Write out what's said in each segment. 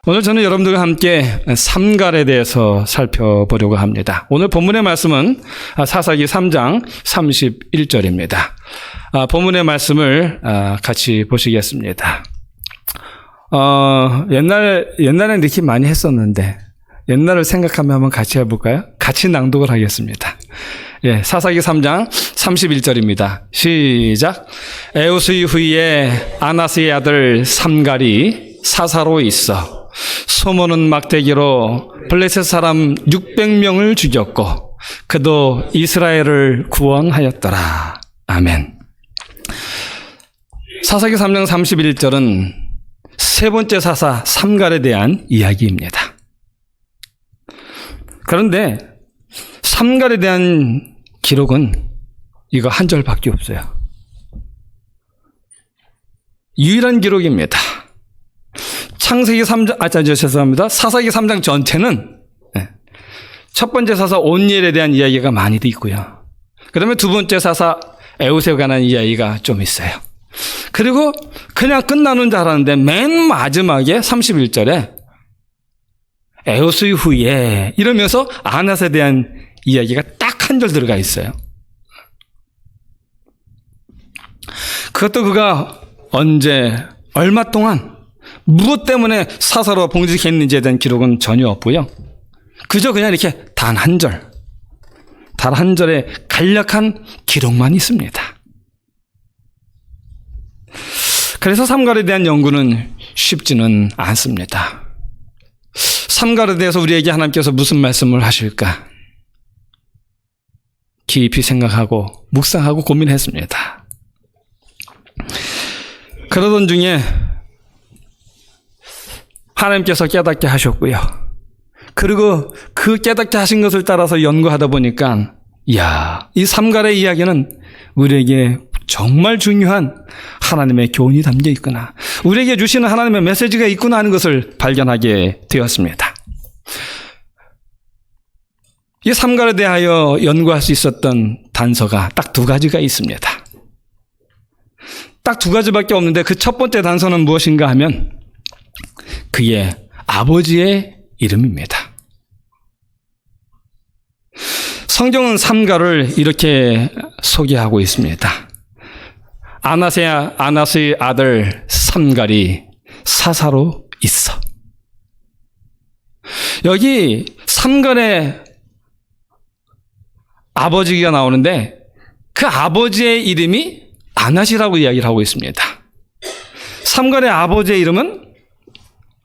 오늘 저는 여러분들과 함께 삼갈에 대해서 살펴보려고 합니다. 오늘 본문의 말씀은 사사기 3장 31절입니다. 본문의 말씀을 같이 보시겠습니다. 옛날에 이렇게 많이 했었는데 옛날을 생각하면 한번 같이 해볼까요? 같이 낭독을 하겠습니다. 예, 사사기 3장 31절입니다. 시작. 에우스의 후에 아나스의 아들 삼갈이 사사로 있어 소모는 막대기로 블레셋 사람 600명을 죽였고 그도 이스라엘을 구원하였더라. 아멘. 사사기 3장 31절은 세 번째 사사 삼갈에 대한 이야기입니다. 그런데 삼갈에 대한 기록은 이거 한 절밖에 없어요. 유일한 기록입니다. 창세기 3장, 죄송합니다. 사사기 3장 전체는 첫 번째 사사 온니엘에 대한 이야기가 많이 있고요. 그 다음에 두 번째 사사 에우세에 관한 이야기가 좀 있어요. 그리고 그냥 끝나는 줄 알았는데 맨 마지막에 31절에 에우스 후에 이러면서 아낫에 대한 이야기가 딱 한 절 들어가 있어요. 그것도 그가 언제 얼마 동안 무엇 때문에 사사로 봉직했는지에 대한 기록은 전혀 없고요. 그저 그냥 이렇게 단 한 절의 간략한 기록만 있습니다. 그래서 삼갈에 대한 연구는 쉽지는 않습니다. 삼갈에 대해서 우리에게 하나님께서 무슨 말씀을 하실까? 깊이 생각하고 묵상하고 고민했습니다. 그러던 중에 하나님께서 깨닫게 하셨고요. 그리고 그 깨닫게 하신 것을 따라서 연구하다 보니까 이 삼갈의 이야기는 우리에게 정말 중요한 하나님의 교훈이 담겨 있구나. 우리에게 주시는 하나님의 메시지가 있구나 하는 것을 발견하게 되었습니다. 이 삼갈에 대하여 연구할 수 있었던 단서가 딱 두 가지가 있습니다. 딱 두 가지밖에 없는데 그 첫 번째 단서는 무엇인가 하면 그의 아버지의 이름입니다. 성경은 삼갈을 이렇게 소개하고 있습니다. 아낫의 아들 삼갈이 사사로 있어. 여기 삼갈의 아버지가 나오는데 그 아버지의 이름이 아낫이라고 이야기를 하고 있습니다. 삼갈의 아버지의 이름은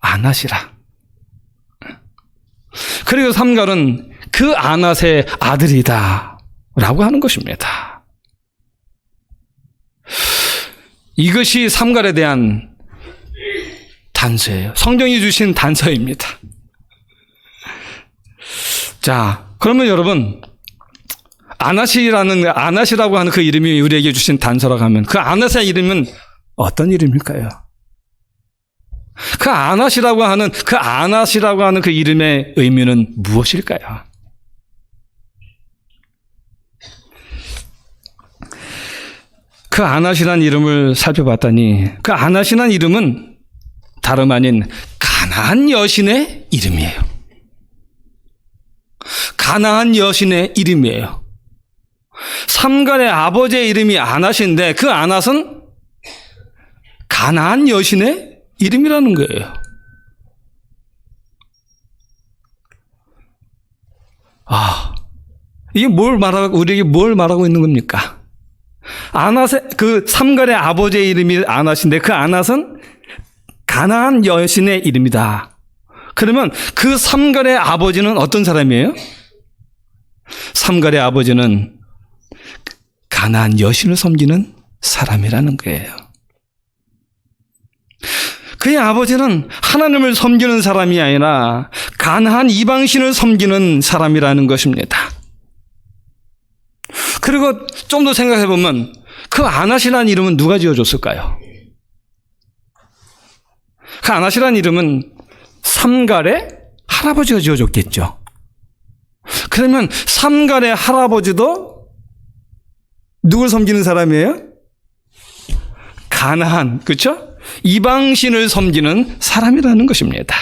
아낫이라. 그리고 삼갈은 그 아낫의 아들이다 라고 하는 것입니다. 이것이 삼갈에 대한 단서예요. 성경이 주신 단서입니다. 자, 그러면 여러분 아낫이라고 하는 그 이름이 우리에게 주신 단서라고 하면 그 아낫의 이름은 어떤 이름일까요? 그 아낫이라고 하는 그 이름의 의미는 무엇일까요? 그 아낫이라는 이름을 살펴봤더니 그 아낫이라는 이름은 다름 아닌 가나안 여신의 이름이에요. 가나안 여신의 이름이에요. 삼갈의 아버지의 이름이 아낫인데 그 아낫은 가나안 여신의 이름이라는 거예요. 이게 우리에게 뭘 말하고 있는 겁니까? 그 삼갈의 아버지의 이름이 아낫인데 그 아낫은 가나안 여신의 이름이다. 그러면 그 삼갈의 아버지는 어떤 사람이에요? 삼갈의 아버지는 가나안 여신을 섬기는 사람이라는 거예요. 그의 아버지는 하나님을 섬기는 사람이 아니라 가나안 이방신을 섬기는 사람이라는 것입니다. 그리고 좀 더 생각해 보면 그 아낫이라는 이름은 누가 지어줬을까요? 그 아낫이라는 이름은 삼갈의 할아버지가 지어줬겠죠. 그러면 삼갈의 할아버지도 누굴 섬기는 사람이에요? 가나안, 그렇죠? 이방신을 섬기는 사람이라는 것입니다.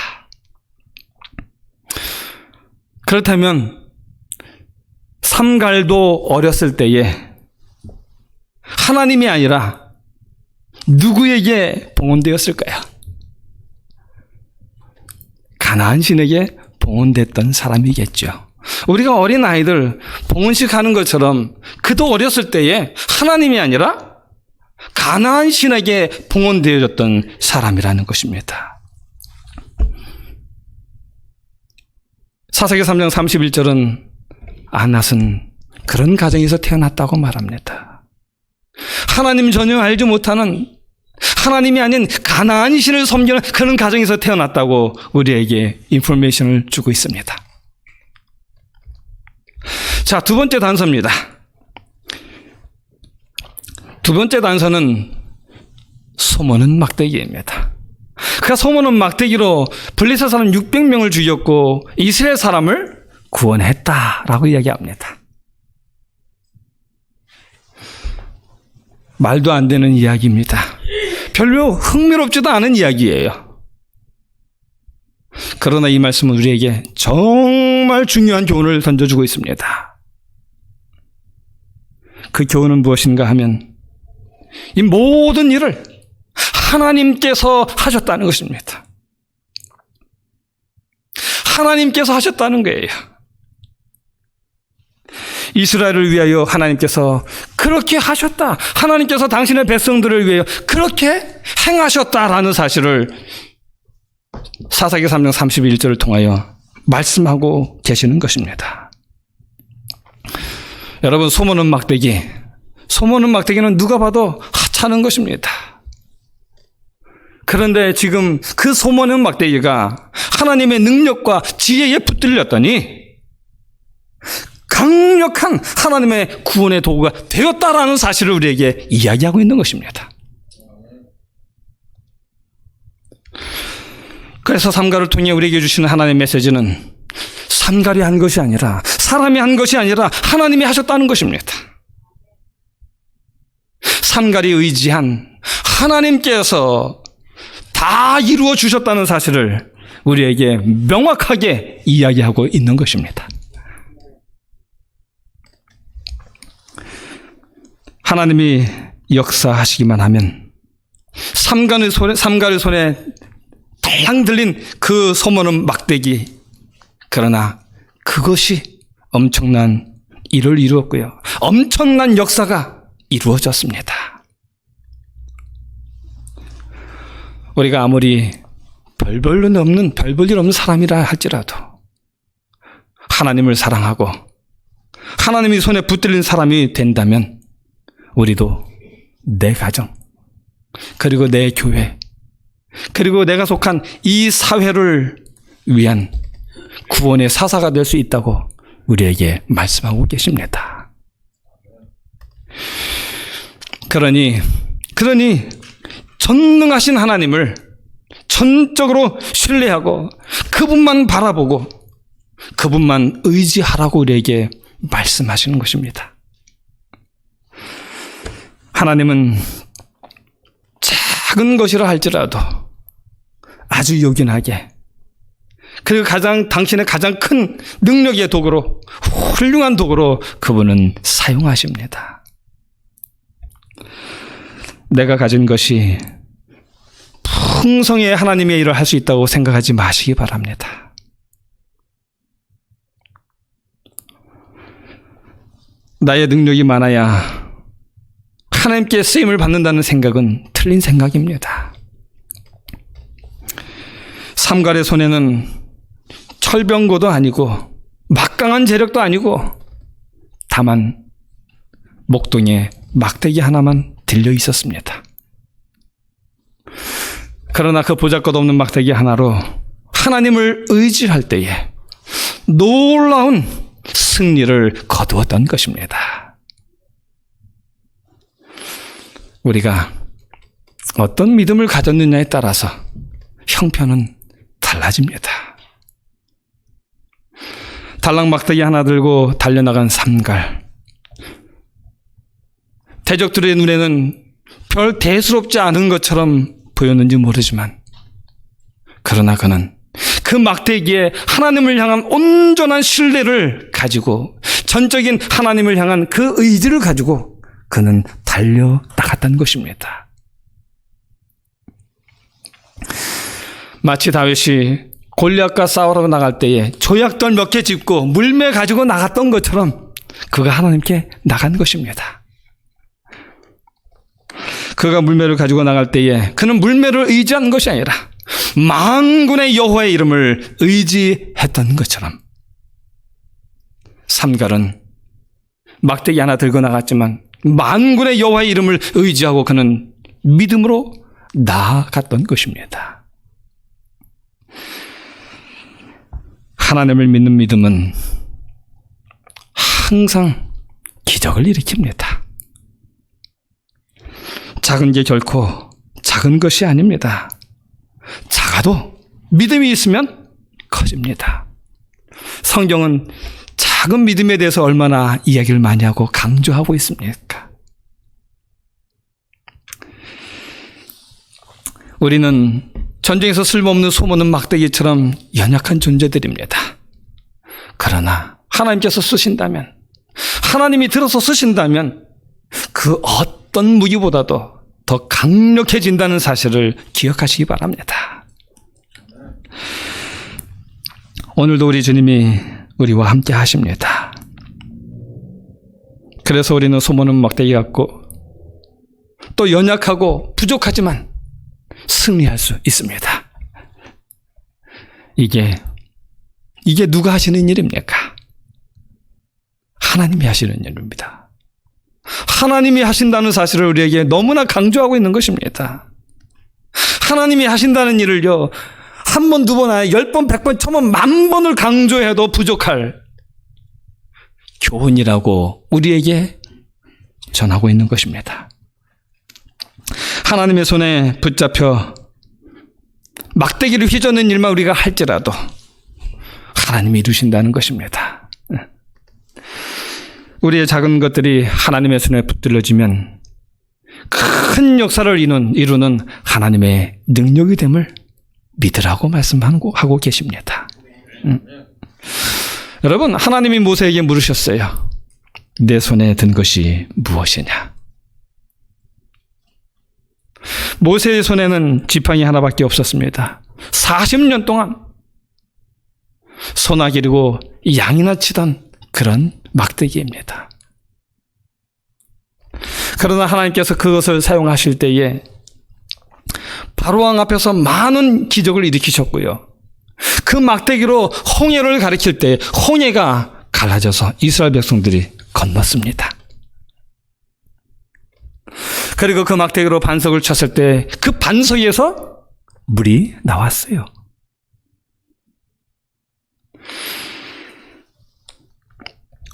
그렇다면 삼갈도 어렸을 때에 하나님이 아니라 누구에게 봉헌되었을까요? 가나안 신에게 봉헌됐던 사람이겠죠. 우리가 어린 아이들 봉헌식 하는 것처럼 그도 어렸을 때에 하나님이 아니라 가나안 신에게 봉헌되어졌던 사람이라는 것입니다. 사사기 3장 31절은 아낫은 그런 가정에서 태어났다고 말합니다. 하나님 전혀 알지 못하는, 하나님이 아닌 가나안 신을 섬기는 그런 가정에서 태어났다고 우리에게 인포메이션을 주고 있습니다. 자, 두 번째 단서입니다. 두 번째 단서는 소모는 막대기입니다. 그가 소모는 막대기로 블레셋 사람 600명을 죽였고 이스라엘 사람을 구원했다라고 이야기합니다. 말도 안 되는 이야기입니다. 별로 흥미롭지도 않은 이야기예요. 그러나 이 말씀은 우리에게 정말 중요한 교훈을 던져주고 있습니다. 그 교훈은 무엇인가 하면 이 모든 일을 하나님께서 하셨다는 것입니다. 하나님께서 하셨다는 거예요. 이스라엘을 위하여 하나님께서 그렇게 하셨다. 하나님께서 당신의 백성들을 위하여 그렇게 행하셨다라는 사실을 사사기 3장 31절을 통하여 말씀하고 계시는 것입니다. 여러분, 소모는 막대기는 누가 봐도 하찮은 것입니다. 그런데 지금 그 소모는 막대기가 하나님의 능력과 지혜에 붙들렸더니 강력한 하나님의 구원의 도구가 되었다라는 사실을 우리에게 이야기하고 있는 것입니다. 그래서 삼갈을 통해 우리에게 주시는 하나님의 메시지는 삼갈이 한 것이 아니라, 사람이 한 것이 아니라 하나님이 하셨다는 것입니다. 삼갈이 의지한 하나님께서 다 이루어 주셨다는 사실을 우리에게 명확하게 이야기하고 있는 것입니다. 하나님이 역사하시기만 하면 삼갈의 손에 달랑 들린 그 소모는 막대기, 그러나 그것이 엄청난 일을 이루었고요. 엄청난 역사가 이루어졌습니다. 우리가 아무리 별 볼 일 없는 사람이라 할지라도 하나님을 사랑하고 하나님이 손에 붙들린 사람이 된다면 우리도 내 가정, 그리고 내 교회, 그리고 내가 속한 이 사회를 위한 구원의 사사가 될 수 있다고 우리에게 말씀하고 계십니다. 그러니 전능하신 하나님을 전적으로 신뢰하고 그분만 바라보고 그분만 의지하라고 우리에게 말씀하시는 것입니다. 하나님은 작은 것이라 할지라도 아주 요긴하게, 그리고 당신의 가장 큰 능력의 도구로, 훌륭한 도구로 그분은 사용하십니다. 내가 가진 것이 풍성의 하나님의 일을 할 수 있다고 생각하지 마시기 바랍니다. 나의 능력이 많아야 하나님께 쓰임을 받는다는 생각은 틀린 생각입니다. 삼갈의 손에는 철병고도 아니고 막강한 재력도 아니고 다만 목동에 막대기 하나만 들려 있었습니다. 그러나 그 보잘것없는 막대기 하나로 하나님을 의지할 때에 놀라운 승리를 거두었던 것입니다. 우리가 어떤 믿음을 가졌느냐에 따라서 형편은 달라집니다. 달랑 막대기 하나 들고 달려나간 삼갈. 대적들의 눈에는 별 대수롭지 않은 것처럼 보였는지 모르지만, 그러나 그는 그 막대기에 하나님을 향한 온전한 신뢰를 가지고 전적인 하나님을 향한 그 의지를 가지고 그는 달려나갔다는 것입니다. 마치 다윗이 골리앗과 싸우러 나갈 때에 조약돌 몇 개 짚고 물매 가지고 나갔던 것처럼 그가 하나님께 나간 것입니다. 그가 물매를 가지고 나갈 때에 그는 물매를 의지한 것이 아니라 만군의 여호와의 이름을 의지했던 것처럼 삼갈은 막대기 하나 들고 나갔지만 만군의 여호와의 이름을 의지하고 그는 믿음으로 나아갔던 것입니다. 하나님을 믿는 믿음은 항상 기적을 일으킵니다. 작은 게 결코 작은 것이 아닙니다. 작아도 믿음이 있으면 커집니다. 성경은 작은 믿음에 대해서 얼마나 이야기를 많이 하고 강조하고 있습니까? 우리는 전쟁에서 쓸모없는 소모는 막대기처럼 연약한 존재들입니다. 그러나 하나님께서 쓰신다면, 하나님이 들어서 쓰신다면 그 어떤 무기보다도 더 강력해진다는 사실을 기억하시기 바랍니다. 오늘도 우리 주님이 우리와 함께 하십니다. 그래서 우리는 소모는 막대기 같고 또 연약하고 부족하지만 승리할 수 있습니다. 이게 누가 하시는 일입니까? 하나님이 하시는 일입니다. 하나님이 하신다는 사실을 우리에게 너무나 강조하고 있는 것입니다. 하나님이 하신다는 일을요, 한 번, 두 번, 아니 10번, 100번, 1000번, 10,000번을 강조해도 부족할 교훈이라고 우리에게 전하고 있는 것입니다. 하나님의 손에 붙잡혀 막대기를 휘저는 일만 우리가 할지라도 하나님이 이루신다는 것입니다. 우리의 작은 것들이 하나님의 손에 붙들려지면 큰 역사를 이루는 하나님의 능력이 됨을 믿으라고 말씀하고 계십니다. 여러분, 하나님이 모세에게 물으셨어요. 내 손에 든 것이 무엇이냐? 모세의 손에는 지팡이 하나밖에 없었습니다. 40년 동안 소나 기르고 양이나 치던 그런 막대기입니다. 그러나 하나님께서 그것을 사용하실 때에 바로왕 앞에서 많은 기적을 일으키셨고요. 그 막대기로 홍해를 가리킬 때 홍해가 갈라져서 이스라엘 백성들이 건넜습니다. 그리고 그 막대기로 반석을 쳤을 때 그 반석에서 물이 나왔어요.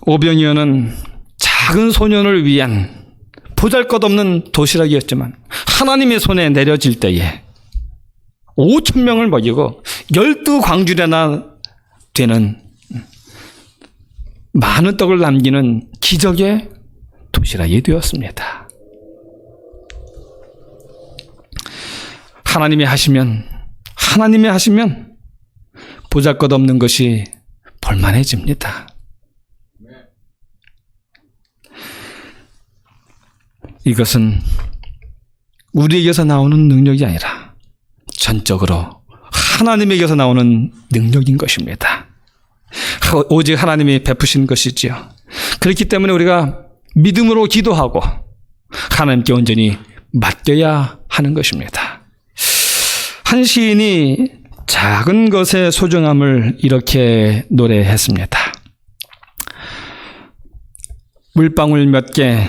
오병이어는 작은 소년을 위한 보잘것없는 도시락이었지만 하나님의 손에 내려질 때에 5,000명을 먹이고 12광주려나 되는 많은 떡을 남기는 기적의 도시락이 되었습니다. 하나님이 하시면 보잘것없는 것이 볼만해집니다. 이것은 우리에게서 나오는 능력이 아니라 전적으로 하나님에게서 나오는 능력인 것입니다. 오직 하나님이 베푸신 것이지요. 그렇기 때문에 우리가 믿음으로 기도하고 하나님께 온전히 맡겨야 하는 것입니다. 한 시인이 작은 것의 소중함을 이렇게 노래했습니다. 물방울 몇 개,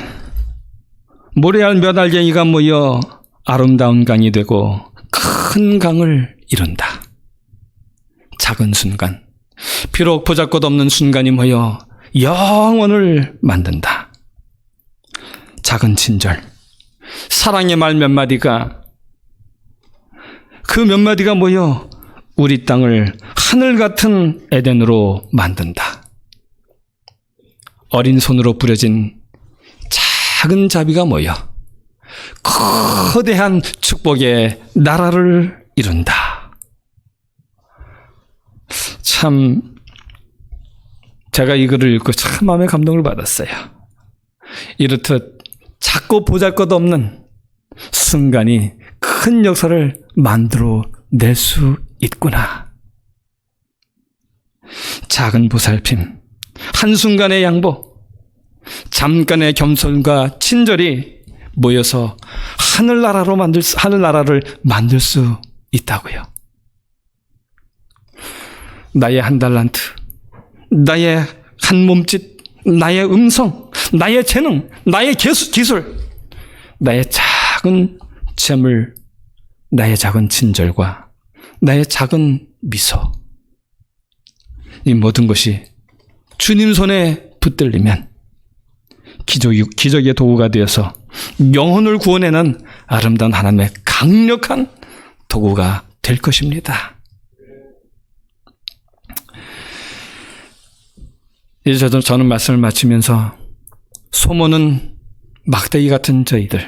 모래알 몇 알갱이가 모여 아름다운 강이 되고 큰 강을 이룬다. 작은 순간, 비록 보잘것없는 순간이 모여 영원을 만든다. 작은 친절, 사랑의 말 몇 마디가, 그 몇 마디가 모여 우리 땅을 하늘 같은 에덴으로 만든다. 어린 손으로 뿌려진 작은 자비가 모여 거대한 축복의 나라를 이룬다. 참 제가 이 글을 읽고 참 마음에 감동을 받았어요. 이렇듯 작고 보잘것없는 순간이 큰 역사를 만들어 낼 수 있구나. 작은 보살핌, 한순간의 양보, 잠깐의 겸손과 친절이 모여서 하늘나라를 만들 수 있다고요. 나의 한 달란트, 나의 한 몸짓, 나의 음성, 나의 재능, 나의 기술, 나의 작은 재물, 나의 작은 친절과 나의 작은 미소, 이 모든 것이 주님 손에 붙들리면 기적의 도구가 되어서 영혼을 구원해내는 아름다운 하나님의 강력한 도구가 될 것입니다. 이제 저는 말씀을 마치면서 소모는 막대기 같은 저희들,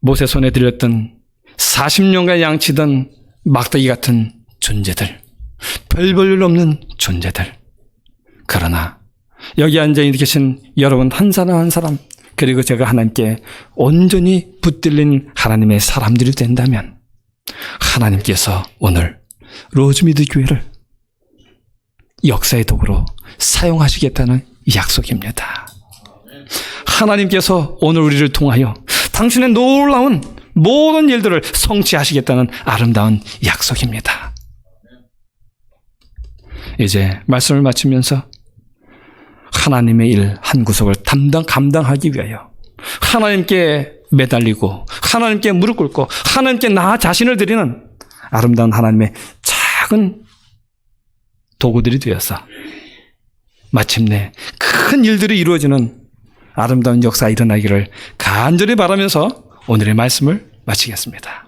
모세 손에 들렸던 40년간 양치던 막대기 같은 존재들, 별 볼 일 없는 존재들. 그러나 여기 앉아 계신 여러분 한 사람 한 사람, 그리고 제가 하나님께 온전히 붙들린 하나님의 사람들이 된다면 하나님께서 오늘 로즈미드 교회를 역사의 도구로 사용하시겠다는 약속입니다. 하나님께서 오늘 우리를 통하여 당신의 놀라운 모든 일들을 성취하시겠다는 아름다운 약속입니다. 이제 말씀을 마치면서 하나님의 일 한 구석을 감당하기 위하여 하나님께 매달리고 하나님께 무릎 꿇고 하나님께 나 자신을 드리는 아름다운 하나님의 작은 도구들이 되어서 마침내 큰 일들이 이루어지는 아름다운 역사가 일어나기를 간절히 바라면서 오늘의 말씀을 마치겠습니다.